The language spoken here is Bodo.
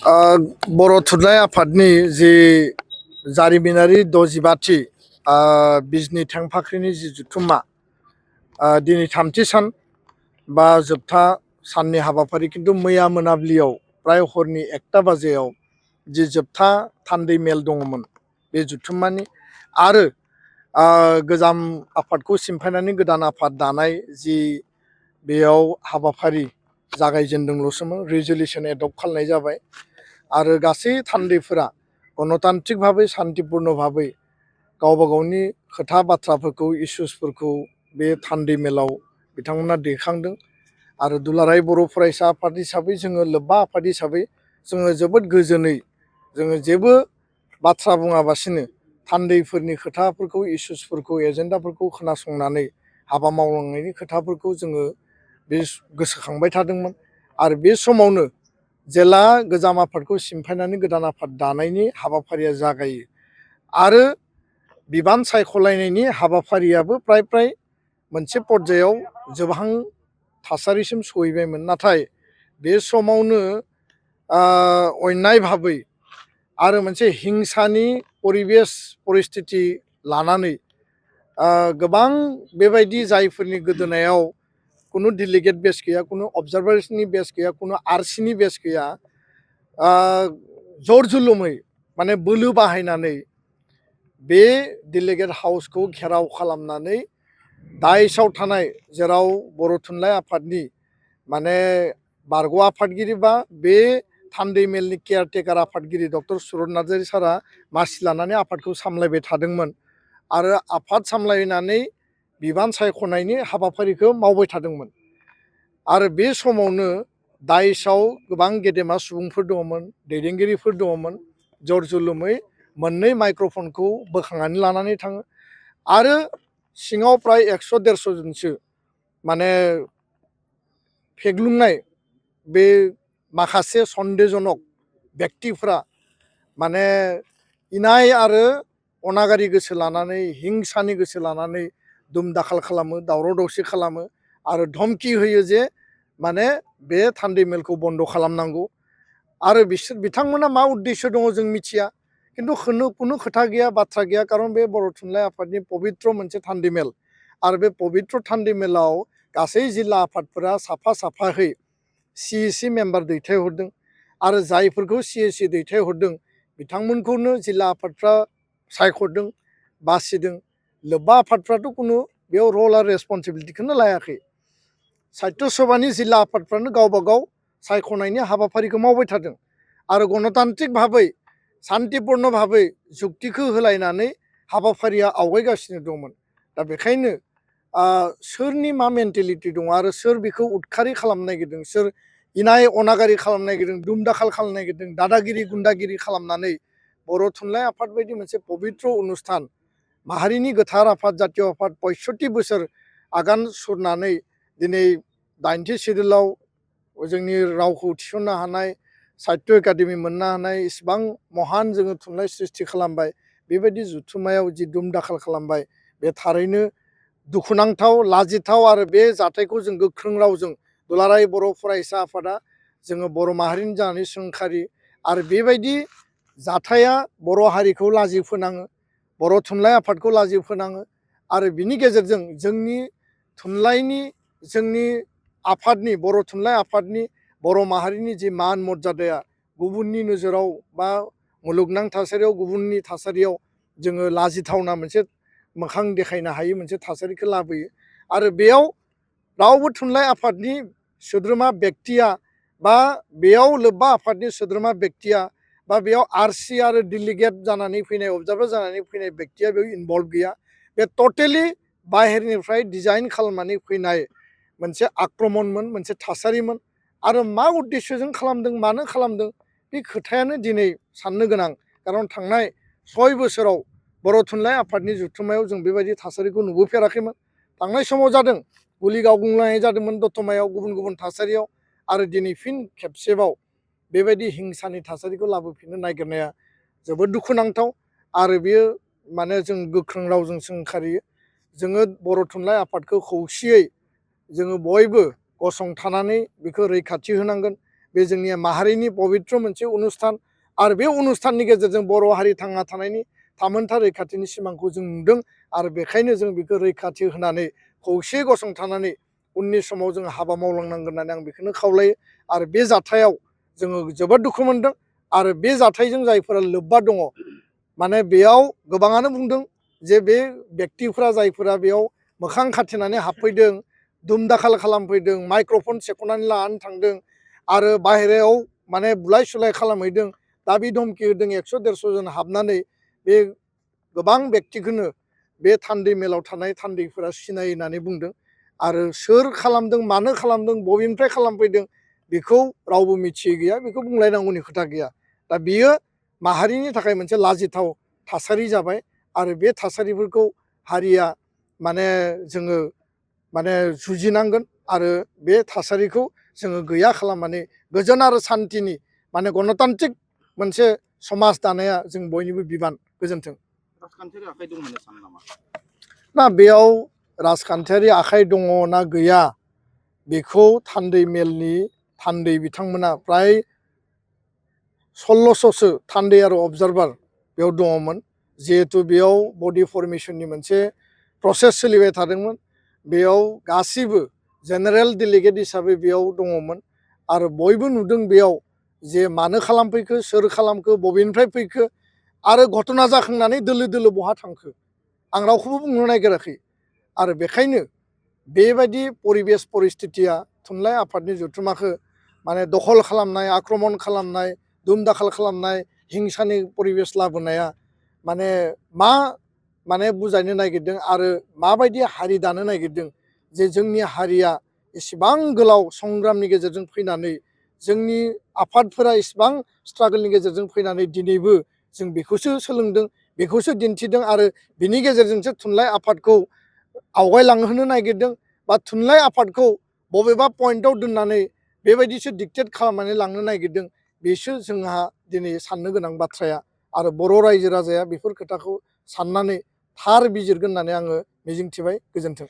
बर' थुनलाइ आफादनि जि जारिमिनारि 65थि बिजनि थेंफाख्रिनि जि जथुम्मा दिनै थामथि सान बा जोबथा साननि हाबाफारि खिन्थु मैया मोनाबिलियाव प्राय हरनि 1टा बाजियाव जि जोबथा थान्दै मेल दङमोन बे जथुम्मानि आरो गोजाम आफादखौ सिमफायनानै गोदान आफाद दानाय जि बेयाव हाबाफारि जागायजेनदोंल'सोमोन रिजलिउसन एडप्ट खालामनाय जाबाय आरो गासै थान्दैफोरा गणतान्त्रिक भाबै शान्तिपुर्ण भाबै गावबा गावनि खोथा बाथ्राफोरखौ इसुसफोरखौ बे थान्दै मेलाव बिथांमोना दैखांदों आरो दुलाराय बर' फरायसा आफाद हिसाबै जोङो लोब्बा आफाद हिसाबै जोङो जोबोद गोजोनै जोङो जेबो बाथ्रा बुङाबासिनो थान्दैफोरनि खोथाफोरखौ इसुसफोरखौ एजेन्डाफोरखौ खोनासंनानै हाबा मावलांनायनि खोथाफोरखौ जोङो बे गोसोखांबाय थादोंमोन आरो बे समावनो जेला गोजाम आफादखौ सिमफायनानै गोदान आफाद दानायनि हाबाफारिया जागायो आरो बिबान सायख'लायनायनि हाबाफारियाबो प्राय मोनसे पर्यायाव जोबहां थासारिसिम सहैबायमोन नाथाय बे समावनो अन्याय भाबै आरो मोनसे हिंसानि परिबेस परिस्थिति लानानै गोबां बेबायदि जायफोरनि गोदोनायाव कुनु डेलिगेट बेस गैया कुनु अबजार्भार्सनि बेस गैया कुनु आरसिनि बेस गैया जर जुलुमै माने बोलो बाहायनानै बे डेलिगेट हाउसखौ घेराव खालामनानै दाइसआव थानाय जेराव बर' थुनलाइ आफादनि माने बारग' आफादगिरि बा बे थान्दै मेलनि केयारटेकार आफादगिरि डक्टर सुरत नार्जारि सारा मासि लानानै आफादखौ सामलायबाय थादोंमोन आरो आफाद सामलायनानै बिबान सायख'नायनि हाबाफारिखौ मावबाय थादोंमोन आरो बे समावनो दाइसआव गोबां गेदेमा सुबुंफोर दङमोन दैदेनगिरिफोर दङमोन जर जुलुमै मोननै माइक्र'फनखौ बोखांनानै लानानै थाङो आरो सिङाव प्राय 100-150 जनसो माने फेग्लुंनाय बे माखासे सन्देहजनक व्यक्तिफ्रा माने इनाय आरो अनागारि गोसो लानानै हिंसानि गोसो लानानै दुम दाखाल खालामो दावराव दावसि खालामो आरो धमकि होयो जे माने बे थान्दै मेलखौ बन्द' खालामनांगौ आरो बिथांमोना मा उद्देश्य दङ जों मिथिया खिन्थु कुनु खोथा गैया बाथ्रा गैया खारन बे बर' थुनलाइ आफादनि पबित्र मोनसे थान्दै मेल आरो बे पबित्र थान्दै मेलाव गासै जिल्ला आफादफोरा साफा साफाहै CEC मेम्बार दैथायहरदों आरो जायफोरखौ CEC दैथायहरदों बिथांमोनखौनो जिल्ला आफादफ्रा सायख'दों बासिदों लोब्बा आफादफ्राथ' कुनु बेयाव रल आरो रेसपन्सिबिलिटिखौनो लायाखै साहित्य सभानि जिल्ला आफादफ्रानो गावबा गाव सायख'नायनि हाबाफारिखौ मावबाय थादों आरो गणतान्त्रिक भाबै शान्तिपुर्ण भाबै जुक्तिखौ होलायनानै हाबाफारिया आवगायगासिनो दंमोन दा बेखायनो सोरनि मा मेन्टेलिटि दङ आरो सोर बेखौ उदखारि खालामनो नागिरदों सोर इनाय अनागारि खालामनो नागिरदों दुम दाखाल खालामनो नागिरदों दादागिरि गुन्दागिरि खालामनानै बर' थुनलाइ आफाद बायदि मोनसे पबित्र अनुस्थान माहारिनि गोथार आफाद जातीय आफाद 65 बोसोर आगान सुरनानै दिनै 80 सिडुलाव जोंनि रावखौ थिसननो हानाय साहित्य एकाडेमि मोननो हानाय इसिबां महान जोङो थुनलाइ सृष्टि खालामबाय बेबायदि जुथुमायाव जि दुम दाखाल खालामबाय बे थारैनो दुखुनांथाव लाजिथाव आरो बे जाथायखौ जों गोख्रों रावजों दुलाराय बर' फरायसा आफादा जोङो बर' माहारिनि जानानै सोंखारि आरो बेबायदि जाथाया बर' हारिखौ लाजि फोनाङो बर' थुनलाइ आफादखौ लाजि फोनाङो आरो बिनि गेजेरजों जोंनि थुनलाइनि जोंनि आफादनि बर' थुनलाइ आफादनि बर' माहारिनि जि मान मर्यादाया गुबुननि नोजोराव बा मुलुगनां थासारियाव गुबुननि थासारियाव जोङो लाजिथावना मोनसे मोखां देखायनो हायै मोनसे थासारिखौ लाबोयो आरो बेयाव रावबो थुनलाइ आफादनि सोद्रोमा व्यक्तिया बा बेयाव लोब्बा आफादनि सोद्रोमा व्यक्तिया बा बेयाव आरसि आरो डेलिगेट जानानै फैनाय अबजार्भार जानानै फैनाय व्यक्तिया बेयाव इनभल्भ गैया बे टटेलि बाहेरनिफ्राय डिजाइन खालामनानै फैनाय मोनसे आक्रमणमोन मोनसे थासारिमोन आरो मा उद्देश्यजों खालामदों मानो खालामदों बे खोथायानो दिनै साननो गोनां खारन थांनाय 6 बोसोराव बर' थुनलाइ आफादनि जथुम्मायाव जों बेबायदि थासारिखौ नुबोफेराखैमोन थांनाय समाव जादों गुलि गावग्लुंनाय जादोंमोन दतमायाव गुबुन गुबुन थासारियाव आरो दिनै फिन खेबसेबाव बेबायदि हिंसानि थासारिखौ लाबोफिननो नागिरनाया जोबोद दुखुनांथाव आरो बेयो माने जों गोख्रों रावजों सोंखारियो जोङो बर' थुनलाइ आफादखौ खौसेयै जोङो बयबो गसंथानानै बेखौ रैखाथि होनांगोन बे जोंनि माहारिनि पबित्र मोनसे अनुस्थान आरो बे अनुस्थाननि गेजेरजों बर' हारि थांना थानायनि थामोनथा रैखाथिनि सिमांखौ जों नुदों आरो बेखायनो जों बेखौ रैखाथि होनानै खौसे गसंथानानै उननि समाव जों हाबा मावलांनांगोन होननानै आं बेखौनो खावलायो आरो बे जाथायाव जोङो जोबोद दुखु मोनदों आरो बे जाथायजों जायफोरा लोब्बा दङ माने बेयाव गोबाङानो बुंदों जे बे व्यक्तिफ्रा जायफोरा बेयाव मोखां खाथेनानै हाबफैदों दुम दाखाल खालामफैदों माइक्र'फन सेख'नानै लानानै थांदों आरो बाहेरायाव माने बुलाय सुलाय खालामहैदों दाबि धमखि होदों 100-150 जन हाबनानै बे गोबां व्यक्तिखौनो बे थान्दै मेलाव थानाय थान्दैफोरा सिनायो होननानै बुंदों आरो सोर खालामदों मानो खालामदों बबेनिफ्राय खालामफैदों बेखौ रावबो मिथियै गैया बेखौ बुंलायनांगौनि खोथा गैया दा बियो माहारिनि थाखाय मोनसे लाजिथाव थासारि जाबाय आरो बे थासारिफोरखौ हारिया माने जोङो माने जुजिनांगोन आरो बे थासारिखौ जोङो गैया खालामनानै गोजोन आरो सान्थिनि माने गणतान्त्रिक मोनसे समाज दानाया जों बयनिबो बिबान गोजोन्थों राजखान्थियारि आखाइ दं होनना सानो नामा ना बेयाव राजखान्थियारि आखाइ दङ ना गैया बेखौ थान्दै मेलनि थान्दै बिथांमोना फ्राय 1600सो थान्दै आरो अबजारभार बेयाव दङमोन जिहेतु बेयाव बडि फर्मेशननि मोनसे प्रसेस सोलिबाय थादोंमोन बेयाव गासिबो जेनेरेल डेलिगेट हिसाबै बेयाव दङमोन आरो बयबो नुदों बेयाव जे मानो खालामफैखो सोर खालामखो बबेनिफ्राय फैखो आरो घटना जाखांनानै दोलो दोलो बहा थांखो आं रावखौबो बुंनो नागिराखै आरो बेखायनो बेबायदि परिबेस परिस्थितिया थुनलाइ आफादनि जथुमाखौ माने दखल खालामनाय आक्रमण खालामनाय दुम दाखाल खालामनाय हिंसानि परिबेस लाबोनाया माने मा माने बुजायनो नागिरदों आरो माबायदि हारि दानो नागिरदों जे जोंनि हारिया इसेबां गोलाव संग्रामनि गेजेरजों फैनानै जोंनि आफादफोरा इसेबां स्ट्रागोलनि गेजेरजों फैनानै दिनैबो जों बेखौसो सोलोंदों बेखौसो दिन्थिदों आरो बिनि गेजेरजोंसो थुनलाइ आफादखौ आवगायलांहोनो नागिरदों बा थुनलाइ आफादखौ बबेबा पइन्टआव दोननानै बेबायदिसो डिक्टेट खालामनानै लांनो नागिरदों बेसो जोंहा दिनै साननो गोनां बाथ्राया आरो बर' रायजो राजाया बेफोर खोथाखौ साननानै थार बिजिरगोन होननानै आङो मिजिंथिबाय गोजोन्थों